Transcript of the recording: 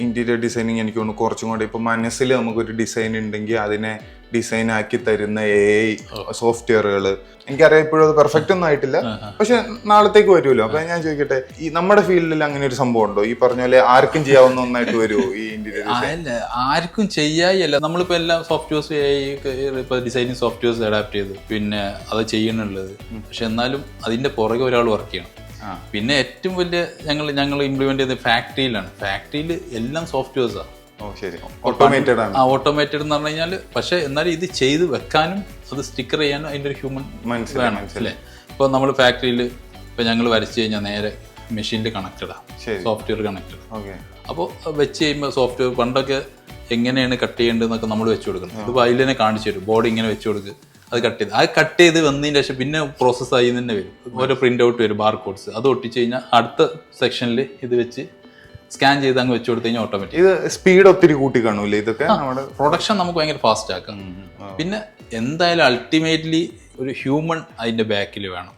Interior designing എനിക്ക് തോന്നുന്നു കുറച്ചും കൂടെ ഇപ്പൊ മനസ്സിൽ നമുക്കൊരു ഡിസൈൻ ഉണ്ടെങ്കിൽ അതിനെ ഡിസൈൻ ആക്കി തരുന്ന AI സോഫ്റ്റ്വെയറുകൾ എനിക്കറിയാം. ഇപ്പോഴും അത് പെർഫെക്റ്റ് ഒന്നും ആയിട്ടില്ല, പക്ഷെ നാളത്തേക്ക് വരുമല്ലോ. അപ്പൊ ഞാൻ ചോദിക്കട്ടെ, ഈ നമ്മുടെ ഫീൽഡിൽ അങ്ങനെ ഒരു സംഭവം ഉണ്ടോ? ഈ പറഞ്ഞ പോലെ ആർക്കും ചെയ്യാവുന്ന ഒന്നായിട്ട് വരുമോ ഈ ഇന്റീരിയർ? അല്ല, ആർക്കും ചെയ്യായല്ല. നമ്മളിപ്പോ എല്ലാ സോഫ്റ്റ്വെയർസ് ഇപ്പൊ ഡിസൈനിങ് സോഫ്റ്റ്വെയർസ് അഡാപ്റ്റ് ചെയ്തു, പിന്നെ അത് ചെയ്യണുള്ളത്. പക്ഷെ എന്നാലും അതിന്റെ പുറകെ ഒരാൾ വർക്ക് ചെയ്യണം. പിന്നെ ഏറ്റവും വലിയ ഞങ്ങൾ ഇംപ്ലിമെന്റ് ചെയ്തത് ഫാക്ടറിയിലാണ്. ഫാക്ടറിയിൽ എല്ലാം സോഫ്റ്റ്വെയർസാണ്. ഓട്ടോമേറ്റഡ് ആണ്. ഓട്ടോമേറ്റഡ് എന്ന് പറഞ്ഞു കഴിഞ്ഞാൽ, പക്ഷെ എന്നാലും ഇത് ചെയ്ത് വെക്കാനും അത് സ്റ്റിക്കർ ചെയ്യാനും അതിന്റെ ഒരു ഹ്യൂമൻ വേണം അല്ലേ. ഇപ്പൊ നമ്മൾ ഫാക്ടറിയിൽ ഇപ്പൊ ഞങ്ങൾ വരച്ചു കഴിഞ്ഞാൽ നേരെ മെഷീനിൽ കണക്റ്റഡാണ്, സോഫ്റ്റ്വെയർ കണക്റ്റഡ്. അപ്പോൾ വെച്ച് കഴിയുമ്പോൾ സോഫ്റ്റ്വെയർ പണ്ടൊക്കെ എങ്ങനെയാണ് കട്ട് ചെയ്യേണ്ടതെന്നൊക്കെ നമ്മൾ വെച്ച് കൊടുക്കുന്നത്. ഇത് അതിൽ തന്നെ കാണിച്ചു തരും. ബോർഡ് ഇങ്ങനെ വെച്ച് കൊടുക്കുക, അത് കട്ട് ചെയ്ത് വന്നതിന് ശേഷം പിന്നെ പ്രോസസ്സ് ആയി തന്നെ വരും. ഓരോ പ്രിന്റ് ഔട്ട് വരും, ബാർ കോഡ്സ്. അത് ഒട്ടിച്ച് കഴിഞ്ഞാൽ അടുത്ത സെക്ഷനിൽ ഇത് വെച്ച് സ്കാൻ ചെയ്ത് അങ്ങ് വെച്ച് കൊടുത്തു കഴിഞ്ഞാൽ ഓട്ടോമാറ്റിക്. ഇത് സ്പീഡ് ഒത്തിരി കൂട്ടി കാണൂല്ലേ ഇതൊക്കെ? നമ്മുടെ പ്രൊഡക്ഷൻ നമുക്ക് ഭയങ്കര ഫാസ്റ്റ് ആക്കാം. പിന്നെ എന്തായാലും അൾട്ടിമേറ്റ്ലി ഒരു ഹ്യൂമൻ അതിന്റെ ബാക്കിൽ വേണം.